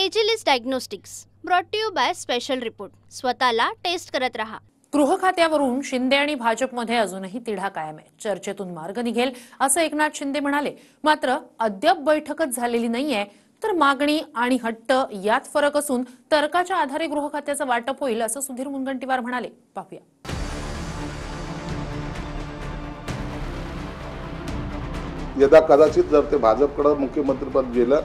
Agilus diagnostics brought to you by special report. स्वतःला test करत रहा। गृह खात्यावरून शिंदे आणि भाजपमध्ये अजूनही तिढा कायम आहे। चर्चेतून मार्ग निघेल असं एकनाथ शिंदे म्हणाले, मात्र अद्याप बैठकच झालेली नाहीये। तर मागणी आणि हट्ट यात फरक असून तर्काच्या आधारे गृह खात्याचं वाटप होईल असं सुधीर मुनगंटीवार म्हणाले। पाहूया। यदा कदाचित जर ते भाजपकडे मुख्यमंत्रीपद गेलं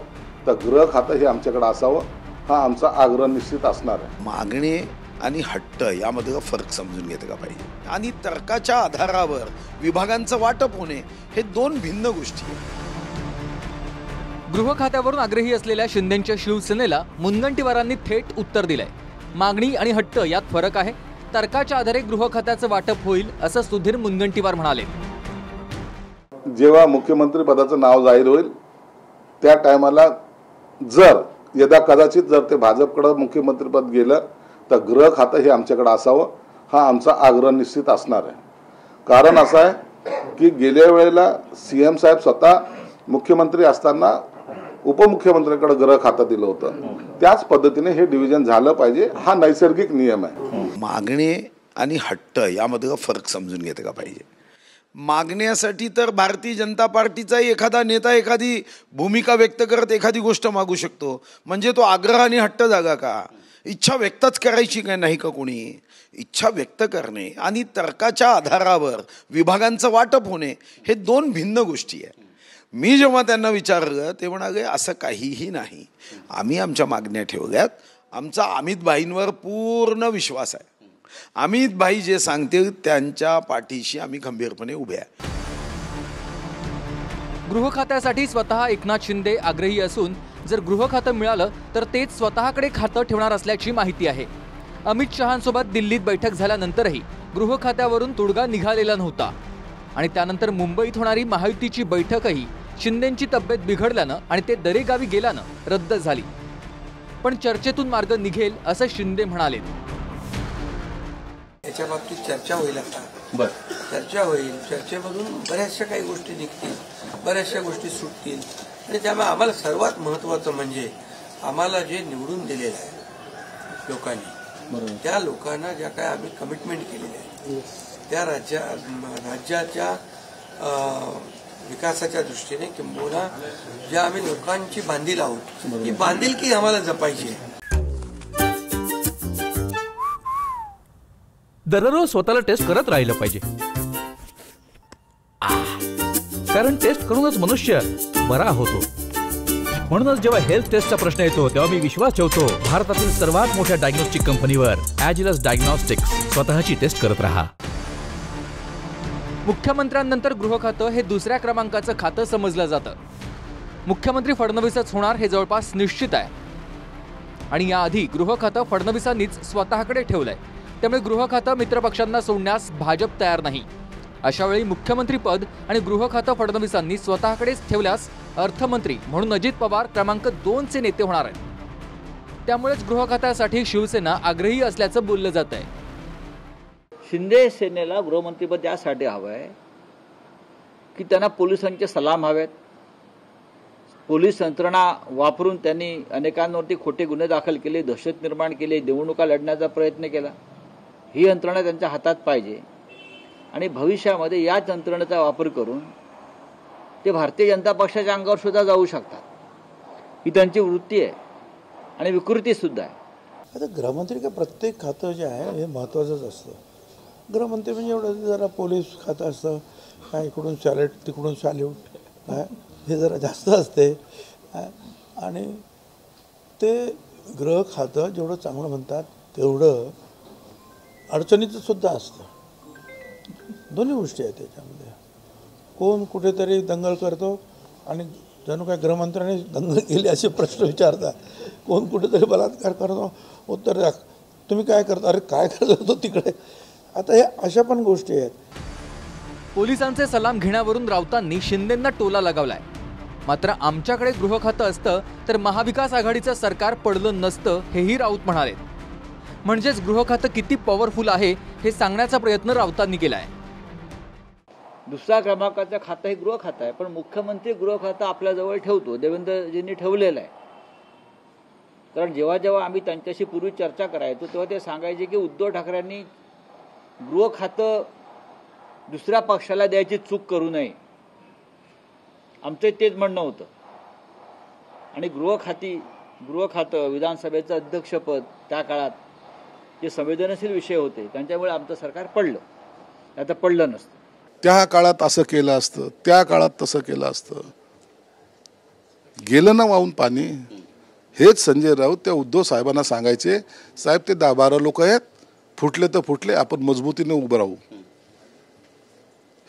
तर गृह खातं हे आमच्याकडे असावं, हा आमचा आग्रह निश्चित असणार आहे। मागणी आणि हट्ट यामध्ये फरक समजून घेतला का पाहिजे आणि तर्काच्या आधारावर विभागांचं वाटप होणे हे दोन भिन्न गोष्टी आहेत। गृह खात्यावरून आग्रही असलेल्या शिंदेंच्या शिवसेनेला मुनगंटीवारांनी थेट उत्तर दिलंय। मागणी आणि हट्ट यात फरक आहे। तर्काच्या आधारे गृह खात्याचं वाटप होईल असं सुधीर मुनगंटीवार म्हणाले। जेव्हा मुख्यमंत्री पदाचं नाव जाहीर होईल त्या टायमाला जर यदा कदाचित जर ते भाजपकडे मुख्यमंत्रीपद गेलं तर गृह खातं हे आमच्याकडे असावं, हा आमचा आग्रह निश्चित असणार आहे। कारण असं आहे की गेल्या वेळेला सीएम साहेब स्वतः मुख्यमंत्री असताना उपमुख्यमंत्र्यांकडे गृह खातं दिलं होतं। त्याच पद्धतीने हे डिव्हिजन झालं पाहिजे, हा नैसर्गिक नियम आहे। मागणी आणि हट्ट यामध्ये फरक समजून घेतला का पाहिजे। मागण्यासाठी तर भारतीय जनता पार्टीचा एखादा नेता एखादी भूमिका व्यक्त करत एखादी गोष्ट मागू शकतो, म्हणजे तो आग्रह आणि हट्ट जागा का? इच्छा व्यक्तच करायची काय नाही का? कोणी इच्छा व्यक्त करणे आणि तर्काच्या आधारावर विभागांचं वाटप होणे हे दोन भिन्न गोष्टी आहेत। मी जेव्हा त्यांना विचारलं ते म्हणाले असं काहीही नाही, आम्ही आमच्या मागण्या ठेवल्यात, आमचा अमित भाईंवर पूर्ण विश्वास आहे। अमित भाई जे सांगतील त्यांच्या पाठीशी आम्ही खंबीरपणे उभे आहे। गृह खात्यासाठी स्वतः एकनाथ शिंदे आग्रही असून जर गृह खातं मिळालं तर तेच स्वतःकडे खातं ठेवणार असल्याची माहिती आहे। अमित शहांसोबत दिल्लीत बैठक झाल्यानंतरही गृह खात्यावरून तोडगा निघालेला नव्हता आणि त्यानंतर मुंबईत होणारी महायुतीची बैठकही शिंदेंची तब्येत बिघडल्यानं आणि ते दरेगावी गेल्यानं रद्द झाली। पण चर्चेतून मार्ग निघेल असं शिंदे म्हणाले। याच्या बाबतीत चर्चा होईल आता। चर्चा होईल, चर्चेमधून बऱ्याचशा काही गोष्टी निघतील, बऱ्याचशा गोष्टी सुटतील आणि त्यामुळे आम्हाला सर्वात महत्त्वाचं म्हणजे आम्हाला जे निवडून दिलेलं आहे लोकांनी, त्या लोकांना ज्या काय आम्ही कमिटमेंट केलेली आहे त्या राज्याच्या विकासाच्या दृष्टीने किंबहुना ज्या आम्ही लोकांची बांधील आहोत ही बांधिलकी आम्हाला जपायची आहे। दररोज स्वतःला टेस्ट करत राहिलं पाहिजे, कारण टेस्ट करूनच मनुष्य बरा होतो। म्हणूनच जेव्हा हेल्थ टेस्टचा प्रश्न येतो तेव्हा मी विश्वास ठेवतो भारतातील सर्वात मोठ्या डायग्नोस्टिक कंपनीवर, एजिलिस डायग्नोस्टिक्स। स्वतःची टेस्ट करत राहा। मुख्यमंत्र्यांनंतर गृह खातं हे दुसऱ्या क्रमांकाचं खातं समजलं जातं। मुख्यमंत्री फडणवीसच होणार हे जवळपास निश्चित आहे आणि याआधी गृह खातं फडणवीसांनीच स्वतःकडे ठेवलंय। त्यामुळे गृह खातं मित्रपक्षांना सोडण्यास भाजप तयार नाही। अशा वेळी मुख्यमंत्री पद आणि गृह खातं फडणवीसांनी स्वतःकडेच ठेवल्यास अर्थमंत्री म्हणून अजित पवार क्रमांक 2 चे नेते होणार आहेत। त्यामुळेच गृह खात्यासाठी शिवसेना आग्रही असल्याचं बोललं जात आहे। शिंदे सेनेला गृहमंत्रीपद यासाठी हवं आहे की त्यांना पोलिसांचे सलाम हवेत। पोलीस यंत्रणा वापरून त्यांनी अनेकांवरती खोटे गुन्हे दाखल केले, दहशत निर्माण केली, निवडणुका लढण्याचा प्रयत्न केला। ही यंत्रणा त्यांच्या हातात पाहिजे आणि भविष्यामध्ये याच यंत्रणेचा वापर करून ते भारतीय जनता पक्षाच्या अंगावर सुद्धा जाऊ शकतात। ही त्यांची वृत्ती आहे आणि विकृती सुद्धा आहे। आता गृहमंत्री का प्रत्येक खातं जे आहे हे महत्त्वाचंच असतं। गृहमंत्री म्हणजे एवढं जरा पोलीस खातं असतं, काय इकडून सॅल्यूट तिकडून सॅल्यूट हे जरा जास्त असते आणि ते गृह खातं जेवढं चांगलं म्हणतात तेवढं अडचणीचं सुद्धा असतं। दोन्ही गोष्टी आहेत त्याच्यामध्ये। कोण कुठेतरी दंगल करतो आणि जणू काय गृहमंत्र्यांनी दंगल केली असे प्रश्न विचारतात। कोण कुठेतरी बलात्कार करतो, उत्तर द्या तुम्ही काय करता, अरे काय करत होतो तिकडे। आता हे अशा पण गोष्टी आहेत। पोलिसांचे सलाम घेण्यावरून राऊतांनी शिंदेंना टोला लगावलाय। मात्र आमच्याकडे गृह खातं असतं तर महाविकास आघाडीचं सरकार पडलं नसतं हेही राऊत म्हणाले। म्हणजेच गृह खातं किती पॉवरफुल आहे हे सांगण्याचा प्रयत्न राऊतांनी केलाय। दुसऱ्या क्रमांकाचं खातं हे गृह खातं आहे, पण मुख्यमंत्री गृह खातं आपल्याजवळ ठेवतो, देवेंद्रजींनी ठेवलेलं आहे। कारण जेव्हा जेव्हा आम्ही त्यांच्याशी पूर्वी चर्चा करायचो तेव्हा ते सांगायचे की उद्धव ठाकरेंनी गृह खातं दुसऱ्या पक्षाला द्यायची चूक करू नये, आमचं तेच म्हणणं होतं. आणि गृह खातं विधानसभेचं अध्यक्षपद त्या काळात जे संवेदनशील विषय होते त्यांच्यामुळे आमचं सरकार पडलं, आता पडलं नसतं. त्या काळात असं केलं असतं, त्या काळात तसं केलं असतं, गेलं ना वाहून पाणी. हेच संजय राऊत त्या उद्धव साहेबांना सांगायचे, साहेब ते 10-12 लोक आहेत, फुटले तर फुटले, आपण मजबूतीने उभं राहू.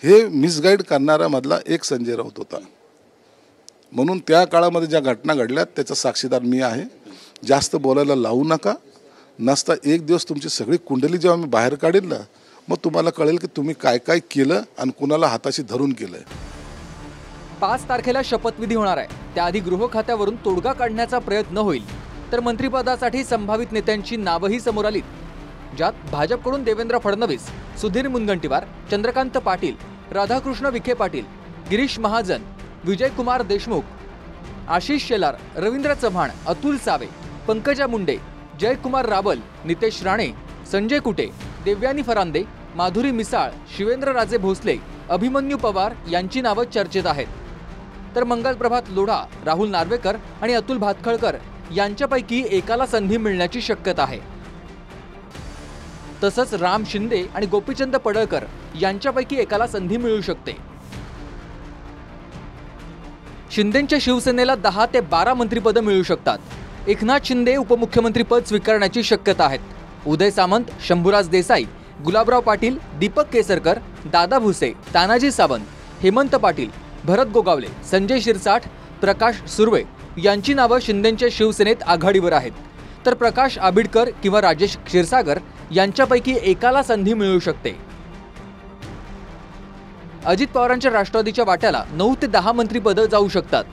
हे मिसगाईड करणारा मधला एक संजय राऊत होता. म्हणून त्या काळामध्ये ज्या घटना घडल्या त्याचा साक्षीदार मी आहे. जास्त बोलायला लावू नका, नसता एक दिवस तुमची सगळी कुंडली जेव्हा मी बाहेर काढेल ना, मग तुम्हाला कळेल की तुम्ही काय काय केलं आणि कुणाला हाताशी धरून केलंय. 5 तारखेला शपथविधी होणार आहे. त्याआधी गृह खात्यावरून तोडगा काढण्याचा प्रयत्न होईल. तर मंत्रिपदासाठी संभावित नेत्यांची नावंही समोर आलीत, ज्यात भाजपकडून देवेंद्र फडणवीस, सुधीर मुनगंटीवार, चंद्रकांत पाटील, राधाकृष्ण विखे पाटील, गिरीश महाजन, विजयकुमार देशमुख, आशिष शेलार, रवींद्र चव्हाण, अतुल सावे, पंकजा मुंडे, जयकुमार रावल, नितेश राणे, संजय कुटे, देवयानी फरांदे, माधुरी मिसाळ, शिवेंद्रराजे भोसले, अभिमन्यू पवार यांची नावं चर्चेत आहेत. तर मंगलप्रभात लोढा, राहुल नार्वेकर आणि अतुल भातखळकर यांच्यापैकी एकाला संधी मिळण्याची शक्यता आहे. तसंच राम शिंदे आणि गोपीचंद पडळकर यांच्यापैकी एकाला संधी मिळू शकते. शिंदेंच्या शिवसेनेला 10 ते 12 मंत्रिपदं मिळू शकतात. एकनाथ शिंदे उपमुख्यमंत्रीपद स्वीकारण्याची शक्यता आहेत. उदय सामंत, शंभूराज देसाई, गुलाबराव पाटील, दीपक केसरकर, दादा भुसे, तानाजी सावंत, हेमंत पाटील, भरत गोगावले, संजय शिरसाठ, प्रकाश सुर्वे यांची नावं शिंदेंच्या शिवसेनेत आघाडीवर आहेत. तर प्रकाश आबिडकर किंवा राजेश क्षीरसागर यांच्यापैकी एकाला संधी मिळू शकते. अजित पवारांच्या राष्ट्रवादीच्या वाट्याला 9 ते 10 मंत्रिपदं जाऊ शकतात,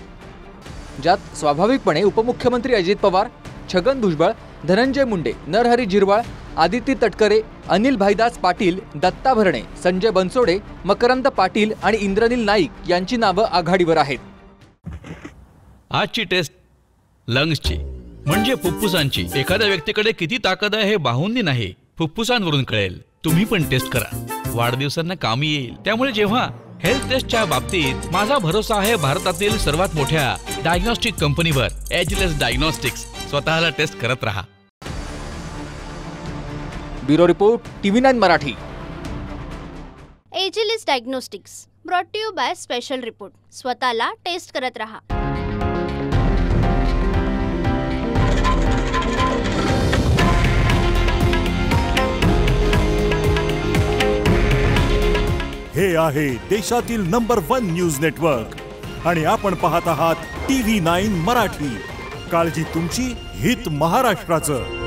ज्यात स्वाभाविकपणे उपमुख्यमंत्री अजित पवार, छगन भुजबळ, धनंजय मुंडे, नरहरी झिरवाळ, आदिती तटकरे, अनिल भाईदास पाटील, दत्ता भरणे, संजय बनसोडे, मकरंद पाटील आणि इंद्रनील नाईक यांची नावं आघाडीवर आहेत. आजची टेस्ट लंग्सची म्हणजे फुफ्फुसांची. एखाद्या व्यक्तीकडे किती ताकद आहे हे बाहुंनी नाही, फुफ्फुसांवरून कळेल. तुम्ही पण टेस्ट करा, वाढदिवसांना कामी येईल. त्यामुळे जेव्हा हेल्थ टेस्टच्या बाबतीत माझा भरोसा आहे भारतातील सर्वात मोठ्या डायग्नॉस्टिक कंपनीवर, एजलेस डायग्नॉस्टिक्स. स्वतःला टेस्ट करत रहा. Bureau report, TV9 Marathi. Agilus diagnostics brought to you by special report. स्वतःला टेस्ट करत रहा. हे आहे देशातील नंबर 1 न्यूज नेटवर्क आणि आपण पाहत आहात TV9 मराठी. काळजी तुमची, हित महाराष्ट्राचं.